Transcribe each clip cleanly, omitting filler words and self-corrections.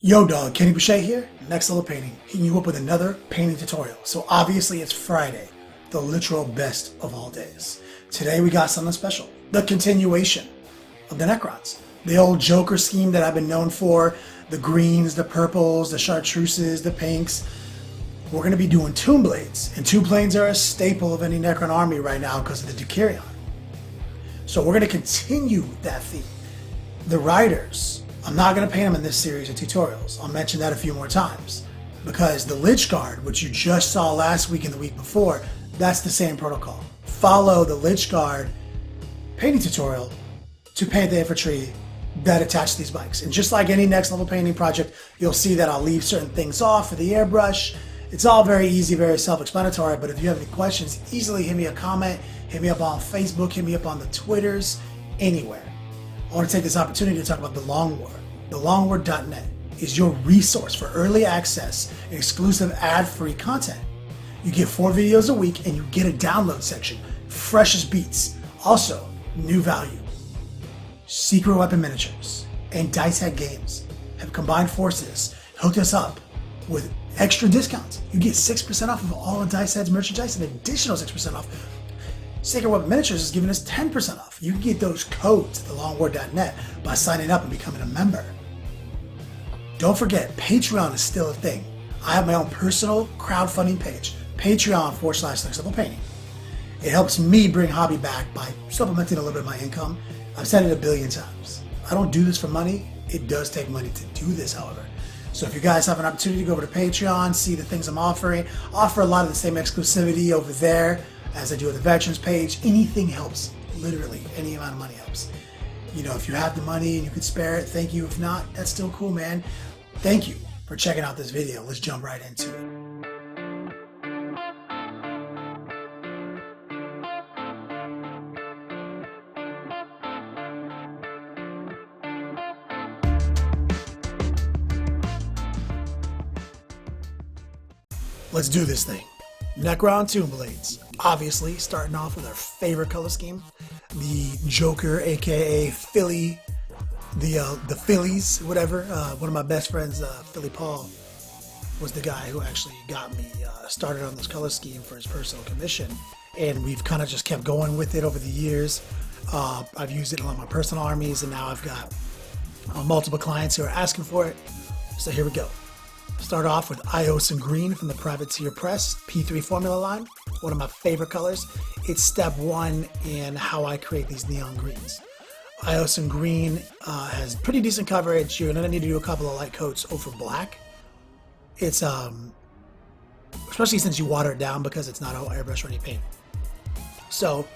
Yo dog, Kenny Boucher here, Next Level Painting, hitting you up with another painting tutorial. So obviously it's Friday, the literal best of all days. Today we got something special, the continuation of the Necrons. The old Joker scheme that I've been known for, the greens, the purples, the chartreuses, the pinks. We're going to be doing tomb blades, and tomb blades are a staple of any Necron army right now because of the Decurion. So we're going to continue that theme. The riders, I'm not going to paint them in this series of tutorials. I'll mention that a few more times. Because the Lich Guard, which you just saw last week and the week before, that's the same protocol. Follow the Lich Guard painting tutorial to paint the infantry that attach these bikes. And just like any next level painting project, you'll see that I'll leave certain things off for the airbrush. It's all very easy, very self-explanatory, but if you have any questions, easily hit me a comment, hit me up on Facebook, hit me up on the Twitters, anywhere. I want to take this opportunity to talk about the Long War. TheLongWar.net is your resource for early access and exclusive ad-free content. You get 4 videos a week and you get a download section, fresh as beats. Also, new value. Secret Weapon Miniatures and Dice Head Games have combined forces, hooked us up with extra discounts. You get 6% off of all of Dice Head's merchandise and additional 6% off. Secret Weapon Miniatures is giving us 10% off. You can get those codes at thelongwar.net by signing up and becoming a member. Don't forget, Patreon is still a thing. I have my own personal crowdfunding page, Patreon.com/nextlevelpainting. It helps me bring hobby back by supplementing a little bit of my income. I've said it a billion times. I don't do this for money. It does take money to do this, however. So if you guys have an opportunity to go over to Patreon, see the things I'm offering, offer a lot of the same exclusivity over there as I do at the Veterans page. Anything helps. Literally, any amount of money helps. You know, if you have the money and you can spare it, thank you. If not, that's still cool, man. Thank you for checking out this video. Let's jump right into it. Let's do this thing. Necron Tomb Blades. Obviously, starting off with our favorite color scheme, the Joker, aka Philly, the Phillies, whatever. One of my best friends, Philly Paul, was the guy who actually got me started on this color scheme for his personal commission, and we've kind of just kept going with it over the years. I've used it in a lot of my personal armies, and now I've got multiple clients who are asking for it. So here we go. Start off with Iosin Green from the Privateer Press P3 formula line. One of my favorite colors. It's step one in how I create these neon greens. Iosin Green has pretty decent coverage. You're going to need to do a couple of light coats over black. It's especially since you water it down because it's not all airbrush ready paint. So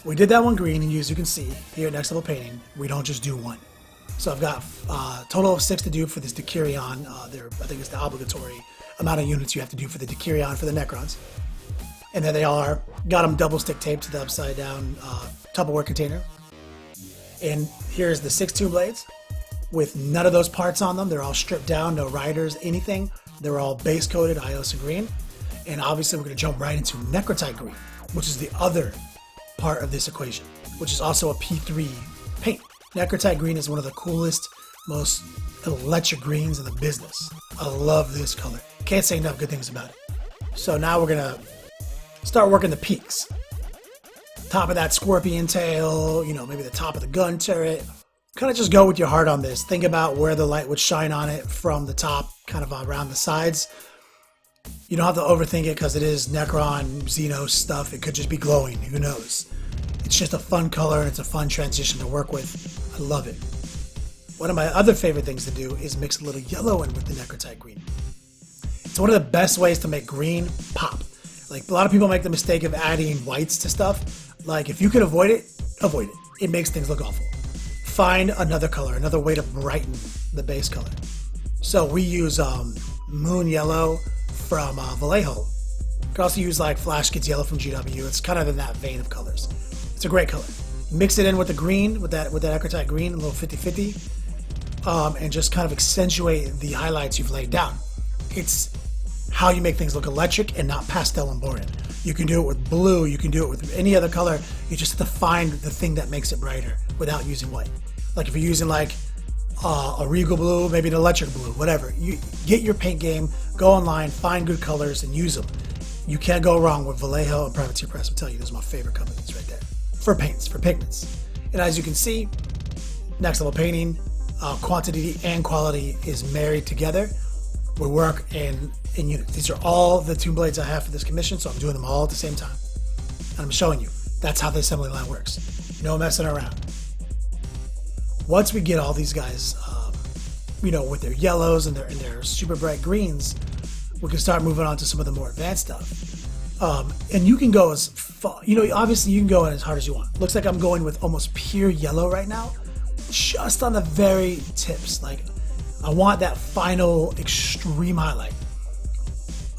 we did that one green, and as you can see here at Next Level Painting, we don't just do one. So I've got a total of 6 to do for this Decurion. I think it's the obligatory amount of units you have to do for the Decurion for the Necrons. And there they are. Got them double stick taped to the upside down Tupperware container. And here's the 6 tomb blades with none of those parts on them. They're all stripped down, no riders, anything. They're all base coated Iosin Green. And obviously we're going to jump right into Necrotite Green, which is the other part of this equation, which is also a P3 paint. Necrotite Green is one of the coolest, most electric greens in the business. I love this color. Can't say enough good things about it. So now we're going to start working the peaks. Top of that scorpion tail, you know, maybe the top of the gun turret. Kind of just go with your heart on this. Think about where the light would shine on it from the top, kind of around the sides. You don't have to overthink it because it is Necron, Xenos stuff. It could just be glowing. Who knows? It's just a fun color and it's a fun transition to work with. I love it. One of my other favorite things to do is mix a little yellow in with the Necrotite Green. It's one of the best ways to make green pop. Like, a lot of people make the mistake of adding whites to stuff. Like, if you can avoid it, avoid it. It makes things look awful. Find another color, another way to brighten the base color. So we use Moon Yellow from Vallejo. You can also use like Flash Kids Yellow from GW. It's kind of in that vein of colors. It's a great color. Mix it in with the green, with that Necrotite Green, a little 50-50, and just kind of accentuate the highlights you've laid down. It's how you make things look electric and not pastel and boring. You can do it with blue, you can do it with any other color. You just have to find the thing that makes it brighter without using white. Like if you're using like a regal blue, maybe an electric blue, whatever. You get your paint game, go online, find good colors, and use them. You can't go wrong with Vallejo and Privateer Press. I'm telling you, those are my favorite companies right there. For paints, for pigments. And as you can see, Next Level Painting, quantity and quality is married together. We work in units. These are all the Tomb Blades I have for this commission, so I'm doing them all at the same time. And I'm showing you. That's how the assembly line works. No messing around. Once we get all these guys, with their yellows and their super bright greens, we can start moving on to some of the more advanced stuff. And you can go as far, obviously you can go in as hard as you want. Looks like I'm going with almost pure yellow right now, just on the very tips. Like, I want that final extreme highlight.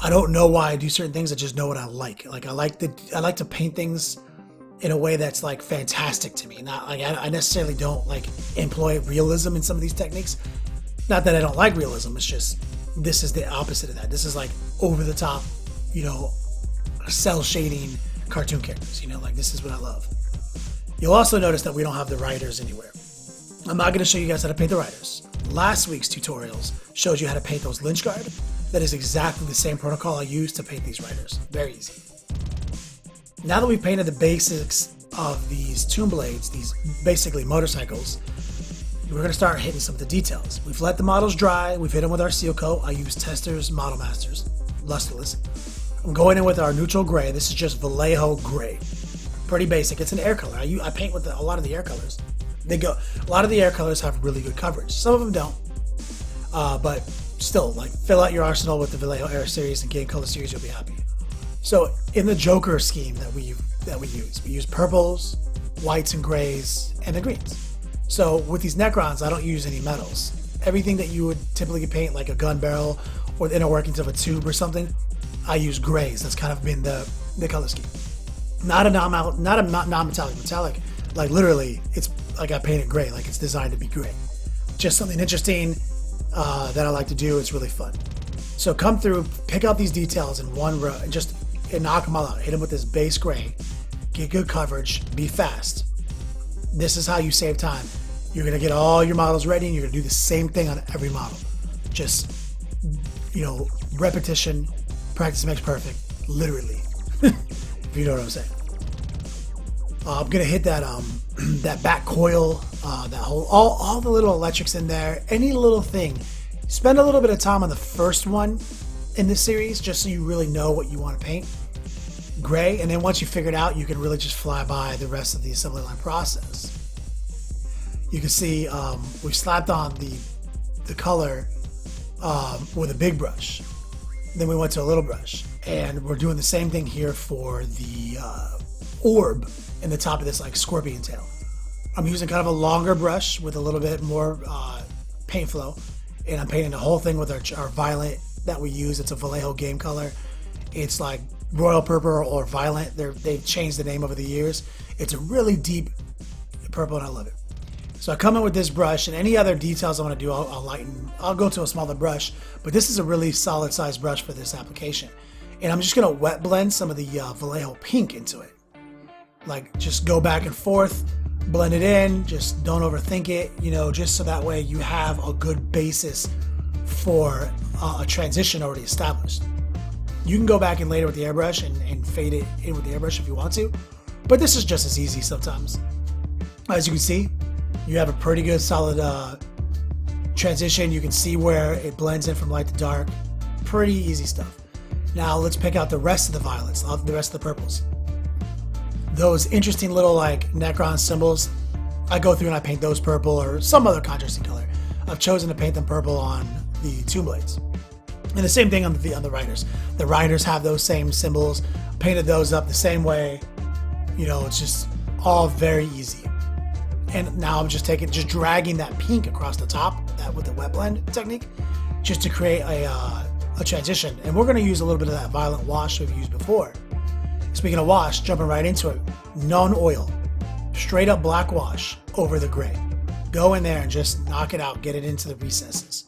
I don't know why I do certain things. I just know what I like. Like, I like to paint things in a way that's like fantastic to me. Not like I necessarily don't like employ realism in some of these techniques. Not that I don't like realism. It's just this is the opposite of that. This is like over the top, cell shading cartoon characters. Like this is what I love. You'll also notice that we don't have the riders anywhere. I'm not going to show you guys how to paint the riders. Last week's tutorials showed you how to paint those lynch guard. That is exactly the same protocol I use to paint these riders. Very easy. Now that we've painted the basics of these Tomb Blades, these basically motorcycles, we're going to start hitting some of the details. We've let the models dry. We've hit them with our seal coat. I use Testors Model Masters, lusterless. I'm going in with our neutral gray. This is just Vallejo gray. Pretty basic. It's an air color. I paint with a lot of the air colors. A lot of the air colors have really good coverage. Some of them don't. But still, like, fill out your arsenal with the Vallejo Air Series and Game Color Series. You'll be happy. So in the Joker scheme that we use purples, whites and grays, and the greens. So with these Necrons, I don't use any metals. Everything that you would typically paint, like a gun barrel or the inner workings of a tube or something, I use grays. That's kind of been the color scheme. Not a non-metallic. Metallic, like literally, it's like I painted gray, like it's designed to be gray. Just something interesting that I like to do. It's really fun. So come through, pick out these details in one row, and just knock them all out. Hit them with this base gray. Get good coverage. Be fast. This is how you save time. You're going to get all your models ready, and you're going to do the same thing on every model. Just, repetition, practice makes perfect, literally, if you know what I'm saying. I'm going to hit that that back coil, that whole, all the little electrics in there, any little thing. Spend a little bit of time on the first one in this series, just so you really know what you want to paint. Gray, and then once you figure it out, you can really just fly by the rest of the assembly line process. You can see we've slapped on the color with a big brush. Then we went to a little brush, and we're doing the same thing here for the orb in the top of this like scorpion tail. I'm using kind of a longer brush with a little bit more paint flow, and I'm painting the whole thing with our violet that we use. It's a Vallejo game color. It's like royal purple or violet. They've changed the name over the years. It's a really deep purple, and I love it. So I come in with this brush, and any other details I want to do, I'll lighten. I'll go to a smaller brush, but this is a really solid size brush for this application. And I'm just going to wet blend some of the Vallejo pink into it. Like, just go back and forth, blend it in, just don't overthink it, just so that way you have a good basis for a transition already established. You can go back in later with the airbrush and fade it in with the airbrush if you want to, but this is just as easy sometimes. As you can see, you have a pretty good solid transition. You can see where it blends in from light to dark. Pretty easy stuff. Now let's pick out the rest of the violets, the rest of the purples. Those interesting little like Necron symbols, I go through and I paint those purple or some other contrasting color. I've chosen to paint them purple on the Tomb Blades. And the same thing on the riders. The riders have those same symbols. Painted those up the same way. It's just all very easy. And now I'm just dragging that pink across the top, that with the wet blend technique, just to create a transition. And we're going to use a little bit of that violet wash we've used before. Speaking of wash, jumping right into it, non-oil, straight up black wash over the gray. Go in there and just knock it out, get it into the recesses.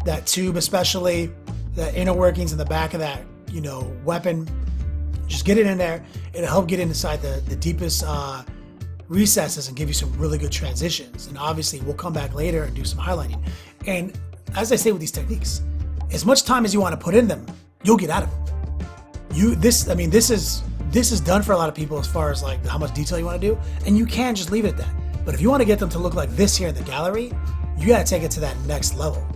That tube especially, the inner workings in the back of that, weapon, just get it in there. It'll help get inside the deepest recesses and give you some really good transitions. And obviously we'll come back later and do some highlighting. And as I say with these techniques, as much time as you want to put in them, you'll get out of them. This is done for a lot of people as far as like how much detail you want to do, and you can just leave it at that. But if you want to get them to look like this here in the gallery, you got to take it to that next level.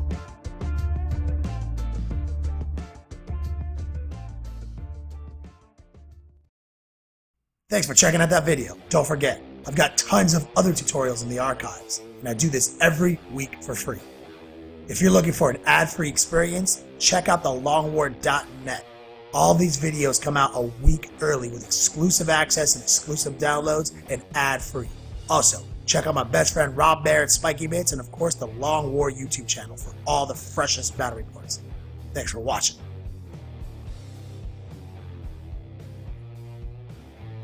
Thanks for checking out that video. Don't forget, I've got tons of other tutorials in the archives, and I do this every week for free. If you're looking for an ad-free experience, check out thelongwar.net. All these videos come out a week early with exclusive access and exclusive downloads and ad-free. Also, check out my best friend Rob Bear at Spiky Bits, and of course the Long War YouTube channel for all the freshest battle reports. Thanks for watching.